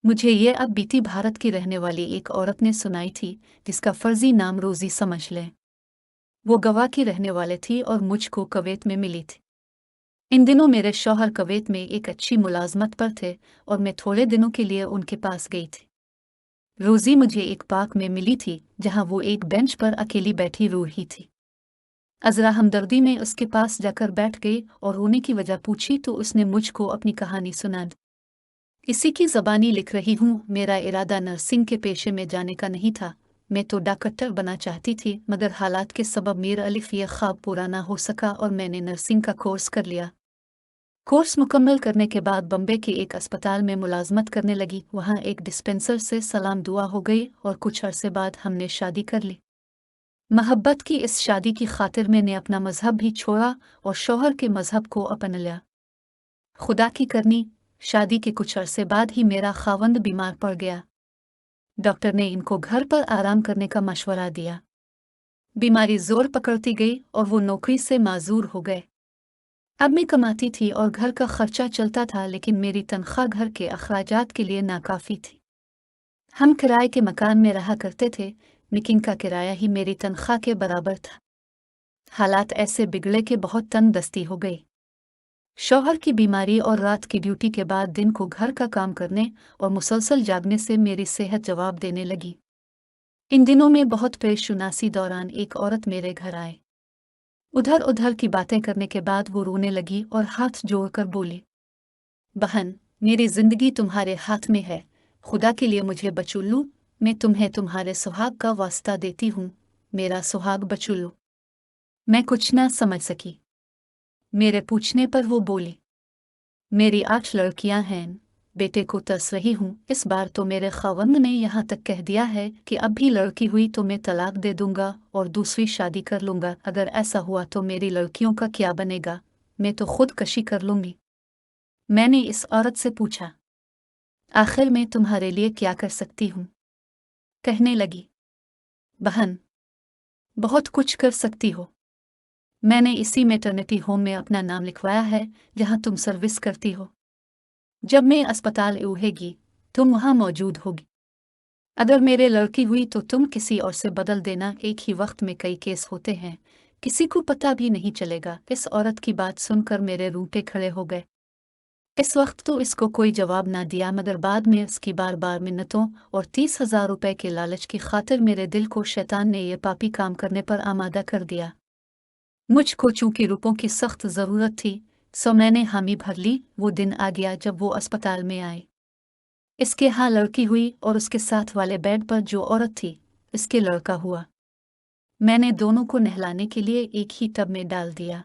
मुझे ये अब बीती भारत की रहने वाली एक औरत ने सुनाई थी, जिसका फर्जी नाम रोजी समझ लें। वो गवा की रहने वाले थी और मुझको कुवैत में मिली थी। इन दिनों मेरे शौहर कुवैत में एक अच्छी मुलाजमत पर थे और मैं थोड़े दिनों के लिए उनके पास गई थी। रोजी मुझे एक पार्क में मिली थी, जहां वो एक बेंच पर अकेली बैठी रो रही थी। अजरा हमदर्दी में उसके पास जाकर बैठ गई और रोने की वजह पूछी तो उसने मुझको अपनी कहानी सुना दी। इसी की ज़बानी लिख रही हूँ। मेरा इरादा नर्सिंग के पेशे में जाने का नहीं था। मैं तो डॉक्टर बना चाहती थी, मगर हालात के सबब मेरा अलिफ ये ख्वाब पूरा ना हो सका और मैंने नर्सिंग का कोर्स कर लिया। कोर्स मुकम्मल करने के बाद बम्बे के एक अस्पताल में मुलाजमत करने लगी। वहाँ एक डिस्पेंसर से सलाम दुआ हो गई और कुछ अरसे बाद हमने शादी कर ली। मोहब्बत की इस शादी की खातिर मैंने अपना मजहब भी छोड़ा और शौहर के मजहब को अपना लिया। खुदा की करनी, शादी के कुछ अरसे बाद ही मेरा खावंद बीमार पड़ गया। डॉक्टर ने इनको घर पर आराम करने का मशवरा दिया। बीमारी जोर पकड़ती गई और वो नौकरी से माजूर हो गए। अब मैं कमाती थी और घर का खर्चा चलता था, लेकिन मेरी तनख्वाह घर के अखराजात के लिए नाकाफी थी। हम किराए के मकान में रहा करते थे, लेकिन का किराया ही मेरी तनख्वाह के बराबर था। हालात ऐसे बिगड़े कि बहुत तंगदस्ती हो गई। शौहर की बीमारी और रात की ड्यूटी के बाद दिन को घर का काम करने और मुसलसल जागने से मेरी सेहत जवाब देने लगी। इन दिनों में बहुत पेशुनासी दौरान एक औरत मेरे घर आए। उधर उधर की बातें करने के बाद वो रोने लगी और हाथ जोड़कर बोली, बहन, मेरी जिंदगी तुम्हारे हाथ में है। खुदा के लिए मुझे बचू लो। मैं तुम्हें तुम्हारे सुहाग का वास्ता देती हूँ। मेरा सुहाग बचू लो। मैं कुछ ना समझ सकी। मेरे पूछने पर वो बोली, मेरी 8 लड़कियां हैं, बेटे को तरस रही हूँ। इस बार तो मेरे खावंद ने यहाँ तक कह दिया है कि अब भी लड़की हुई तो मैं तलाक दे दूंगा और दूसरी शादी कर लूंगा। अगर ऐसा हुआ तो मेरी लड़कियों का क्या बनेगा? मैं तो खुदकशी कर लूंगी। मैंने इस औरत से पूछा, आखिर मैं तुम्हारे लिए क्या कर सकती हूँ? कहने लगी, बहन, बहुत कुछ कर सकती हो। मैंने इसी मैटरनिटी होम में अपना नाम लिखवाया है जहाँ तुम सर्विस करती हो। जब मैं अस्पताल उहेगी, तुम वहाँ मौजूद होगी। अगर मेरे लड़की हुई तो तुम किसी और से बदल देना। एक ही वक्त में कई केस होते हैं, किसी को पता भी नहीं चलेगा। इस औरत की बात सुनकर मेरे रूंगटे खड़े हो गए। इस वक्त तो इसको कोई जवाब ना दिया, मगर बाद में इसकी बार बार मिन्नतों और 30,000 रुपए के लालच की खातिर मेरे दिल को शैतान ने ये पापी काम करने पर आमादा कर दिया। मुझको चूंकि रुपयों की सख्त ज़रूरत थी, सो मैंने हामी भर ली। वो दिन आ गया जब वो अस्पताल में आए। इसके यहाँ लड़की हुई और उसके साथ वाले बेड पर जो औरत थी, इसके लड़का हुआ। मैंने दोनों को नहलाने के लिए एक ही टब में डाल दिया।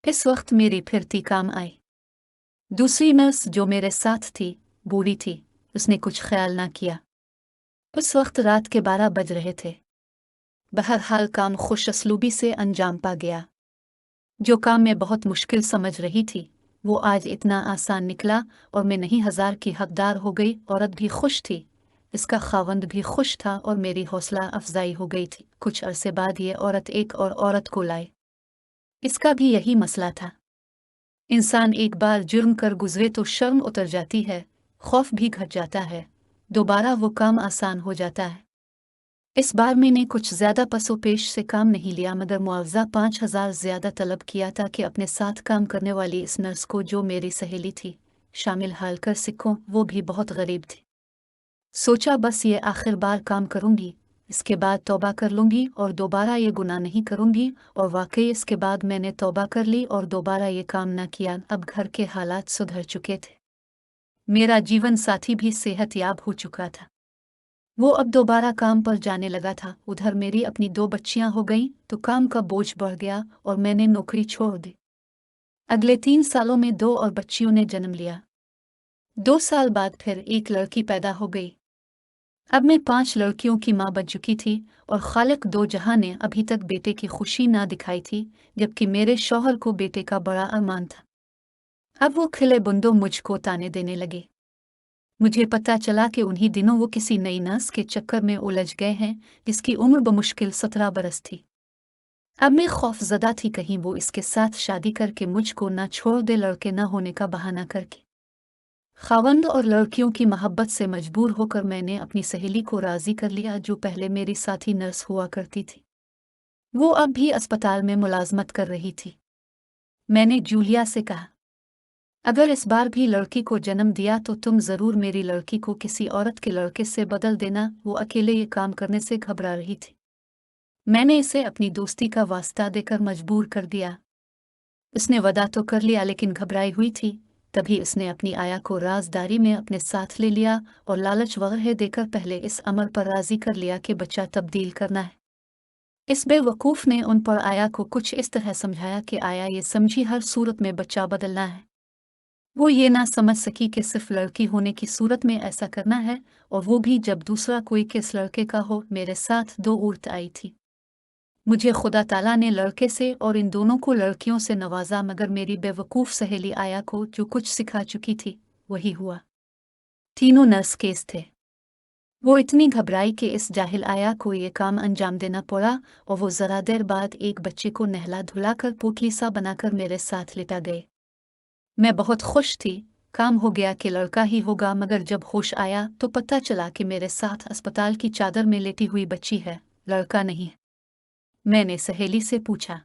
इस वक्त मेरी फिरती काम आई। दूसरी नर्स जो मेरे साथ थी, बूढ़ी थी। उसने कुछ ख्याल ना किया। उस वक्त रात के 12 बज रहे थे। बहरहाल काम खुश असलूबी से अंजाम पा गया। जो काम मैं बहुत मुश्किल समझ रही थी, वो आज इतना आसान निकला और मैं नहीं 1000 की हकदार हो गई। औरत भी खुश थी, इसका खावंद भी खुश था और मेरी हौसला अफजाई हो गई थी। कुछ अरसे बाद ये औरत एक और औरत को लाए। इसका भी यही मसला था। इंसान एक बार जुर्म कर गुजरे तो शर्म उतर जाती है, खौफ भी घट जाता है, दोबारा वो काम आसान हो जाता है। इस बार मैंने कुछ ज्यादा पसोपेश से काम नहीं लिया, मगर मुआवजा 5,000 ज्यादा तलब किया था कि अपने साथ काम करने वाली इस नर्स को, जो मेरी सहेली थी, शामिल हाल कर सिखूं। वो भी बहुत गरीब थी। सोचा बस ये आखिर बार काम करूंगी, इसके बाद तौबा कर लूंगी और दोबारा ये गुनाह नहीं करूंगी। और वाकई इसके बाद मैंने तौबा कर ली और दोबारा ये काम ना किया। अब घर के हालात सुधर चुके थे। मेरा जीवन साथी भी सेहतयाब हो चुका था। वो अब दोबारा काम पर जाने लगा था। उधर मेरी अपनी 2 बच्चियां हो गईं तो काम का बोझ बढ़ गया और मैंने नौकरी छोड़ दी। अगले 3 सालों में 2 और बच्चियों ने जन्म लिया। 2 साल बाद फिर एक लड़की पैदा हो गई। अब मैं 5 लड़कियों की माँ बन चुकी थी और खालिक दो जहां ने अभी तक बेटे की खुशी ना दिखाई थी, जबकि मेरे शौहर को बेटे का बड़ा अरमान था। अब वो खिले बुंदों मुझको ताने देने लगे। मुझे पता चला कि उन्हीं दिनों वो किसी नई नर्स के चक्कर में उलझ गए हैं, जिसकी उम्र बमुश्किल 17 बरस थी। अब मैं खौफजदा थी कहीं वो इसके साथ शादी करके मुझको ना छोड़ दे, लड़के ना होने का बहाना करके। खावंद और लड़कियों की मोहब्बत से मजबूर होकर मैंने अपनी सहेली को राजी कर लिया जो पहले मेरी साथी नर्स हुआ करती थी। वो अब भी अस्पताल में मुलाजमत कर रही थी। मैंने जूलिया से कहा, अगर इस बार भी लड़की को जन्म दिया तो तुम ज़रूर मेरी लड़की को किसी औरत के लड़के से बदल देना। वो अकेले ये काम करने से घबरा रही थी। मैंने इसे अपनी दोस्ती का वास्ता देकर मजबूर कर दिया। उसने वदा तो कर लिया लेकिन घबराई हुई थी। तभी उसने अपनी आया को राजदारी में अपने साथ ले लिया और लालच वगैरह देकर पहले इस अमर पर राजी कर लिया कि बच्चा तब्दील करना है। इस बेवकूफ़ ने उन पर आया को कुछ इस तरह समझाया कि आया ये समझी हर सूरत में बच्चा बदलना है। वो ये ना समझ सकी कि सिर्फ लड़की होने की सूरत में ऐसा करना है, और वो भी जब दूसरा कोई किस लड़के का हो। मेरे साथ दो औरत आई थी। मुझे खुदा ताला ने लड़के से और इन दोनों को लड़कियों से नवाजा, मगर मेरी बेवकूफ़ सहेली आया को जो कुछ सिखा चुकी थी वही हुआ। तीनों नर्स केस थे। वो इतनी घबराई कि इस जाहिल आया को ये काम अंजाम देना पड़ा, और वो ज़रा देर बाद एक बच्चे को नहला धुलाकर पोटली सा बनाकर मेरे साथ लिटा गए। मैं बहुत खुश थी, काम हो गया कि लड़का ही होगा। मगर जब होश आया तो पता चला कि मेरे साथ अस्पताल की चादर में लेटी हुई बच्ची है, लड़का नहीं। मैंने सहेली से पूछा।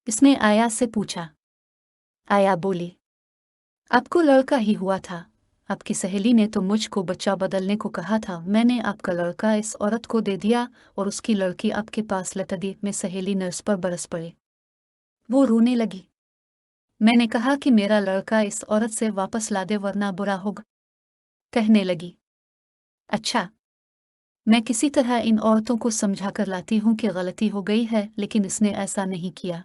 इसने आया से पूछा। आया बोली, आपको लड़का ही हुआ था। आपकी सहेली ने तो मुझको बच्चा बदलने को कहा था। मैंने आपका लड़का इस औरत को दे दिया और उसकी लड़की आपके पास लटा दी। मैं सहेली नर्स पर बरस पड़े। वो रोने लगी। मैंने कहा कि मेरा लड़का इस औरत से वापस ला दे वरना बुरा होगा। कहने लगी, अच्छा, मैं किसी तरह इन औरतों को समझा कर लाती हूँ कि गलती हो गई है, लेकिन इसने ऐसा नहीं किया।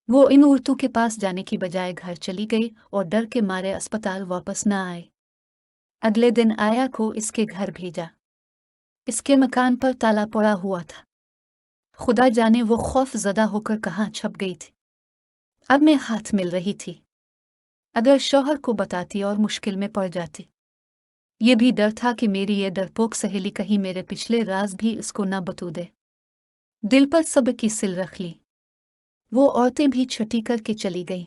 वो इन औरतों के पास जाने की बजाय घर चली गई और डर के मारे अस्पताल वापस न आए। अगले दिन आया को इसके घर भेजा। इसके मकान पर ताला पड़ा हुआ था। खुदा जाने वो खौफ ज़दा होकर कहाँ छप गई थी। अब मैं हाथ मिल रही थी। अगर शौहर को बताती और मुश्किल में पड़ जाती। ये भी डर था कि मेरी ये डरपोक सहेली कहीं मेरे पिछले राज भी इसको न बतू दे। दिल पर सब्र की सिल रख ली। वो औरतें भी छठी करके चली गईं।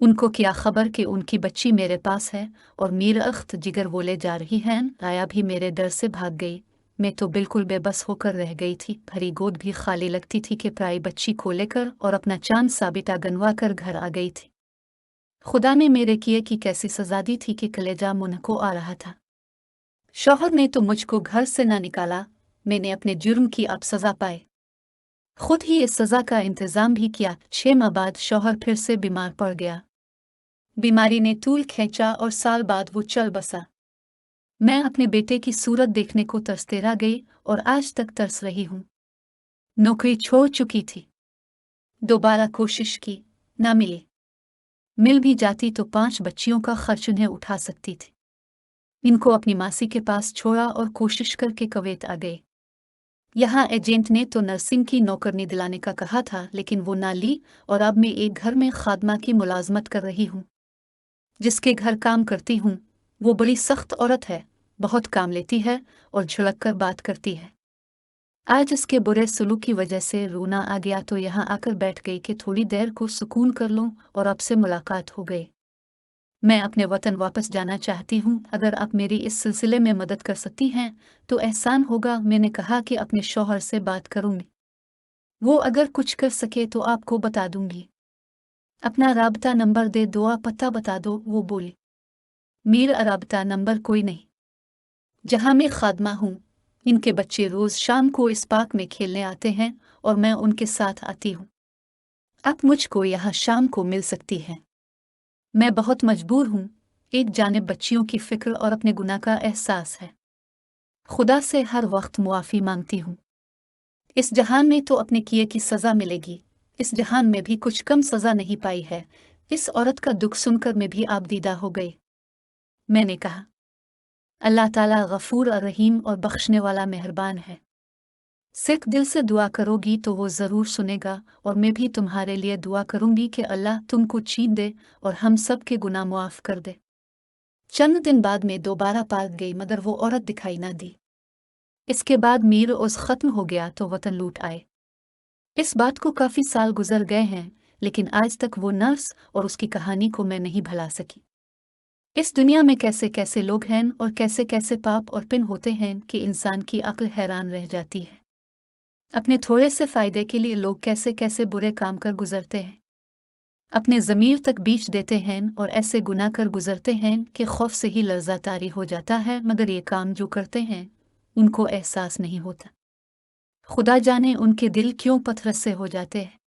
उनको क्या खबर कि उनकी बच्ची मेरे पास है और मीर अख्त जिगर वो ले जा रही हैं। आया भी मेरे डर से भाग गई। मैं तो बिल्कुल बेबस होकर रह गई थी। भरी गोद भी खाली लगती थी कि प्राई बच्ची को लेकर और अपना चांद साबिता गनवा कर घर आ गई थी। खुदा ने मेरे किए की कैसी सजा दी थी कि कलेजा मुंह को आ रहा था। शौहर ने तो मुझको घर से ना निकाला। मैंने अपने जुर्म की अब सजा पाई। खुद ही इस सजा का इंतजाम भी किया। 6 माह बाद शौहर फिर से बीमार पड़ गया। बीमारी ने तूल खींचा और साल बाद वो चल बसा। मैं अपने बेटे की सूरत देखने को तरसते रह गई और आज तक तरस रही हूँ। नौकरी छोड़ चुकी थी। दोबारा कोशिश की, ना मिली। मिल भी जाती तो 5 बच्चियों का खर्च उन्हें उठा सकती थी। इनको अपनी मासी के पास छोड़ा और कोशिश करके कुवैत आ गए। यहाँ एजेंट ने तो नर्सिंग की नौकरनी दिलाने का कहा था, लेकिन वो ना ली, और अब मैं एक घर में खादमा की मुलाजमत कर रही हूँ। जिसके घर काम करती हूँ वो बड़ी सख्त औरत है, बहुत काम लेती है और झुलक कर बात करती है। आज इसके बुरे सलूक की वजह से रोना आ गया तो यहाँ आकर बैठ गई कि थोड़ी देर को सुकून कर लूँ, और अब से मुलाकात हो गई। मैं अपने वतन वापस जाना चाहती हूँ। अगर आप मेरी इस सिलसिले में मदद कर सकती हैं तो एहसान होगा। मैंने कहा कि अपने शौहर से बात करूँगी। वो अगर कुछ कर सके तो आपको बता दूंगी। अपना राबता नंबर दे दो, आप पता बता दो। वो बोली, मेरा राबता नंबर कोई नहीं। जहाँ मैं खादमा हूँ, इनके बच्चे रोज़ शाम को इस पार्क में खेलने आते हैं और मैं उनके साथ आती हूँ। आप मुझको यहाँ शाम को मिल सकती हैं। मैं बहुत मजबूर हूँ। एक जानिब बच्चियों की फिक्र और अपने गुनाह का एहसास है। खुदा से हर वक्त मुआफ़ी मांगती हूँ। इस जहान में तो अपने किए की सज़ा मिलेगी। इस जहान में भी कुछ कम सज़ा नहीं पाई है। इस औरत का दुख सुनकर मैं भी आबदीदा हो गई। मैंने कहा, अल्लाह ताला गफूर और रहीम और बख्शने वाला मेहरबान है। सिर्फ दिल से दुआ करोगी तो वो ज़रूर सुनेगा, और मैं भी तुम्हारे लिए दुआ करूंगी कि अल्लाह तुमको छीन दे और हम सब के गुनाह मुआफ़ कर दे। चंद दिन बाद मैं दोबारा पार्क गई, मगर वो औरत दिखाई ना दी। इसके बाद मीर उस ख़त्म हो गया तो वतन लूट आए। इस बात को काफ़ी साल गुजर गए हैं, लेकिन आज तक वो नर्स और उसकी कहानी को मैं नहीं भुला सकी। इस दुनिया में कैसे कैसे लोग हैं और कैसे कैसे पाप और पिन होते हैं कि इंसान की अक्ल हैरान रह जाती है। अपने थोड़े से फायदे के लिए लोग कैसे कैसे बुरे काम कर गुजरते हैं, अपने ज़मीर तक बीच देते हैं और ऐसे गुनाह कर गुजरते हैं कि खौफ से ही लर्ज़ा तारी हो जाता है, मगर ये काम जो करते हैं उनको एहसास नहीं होता। खुदा जाने उनके दिल क्यों पत्थर से हो जाते हैं।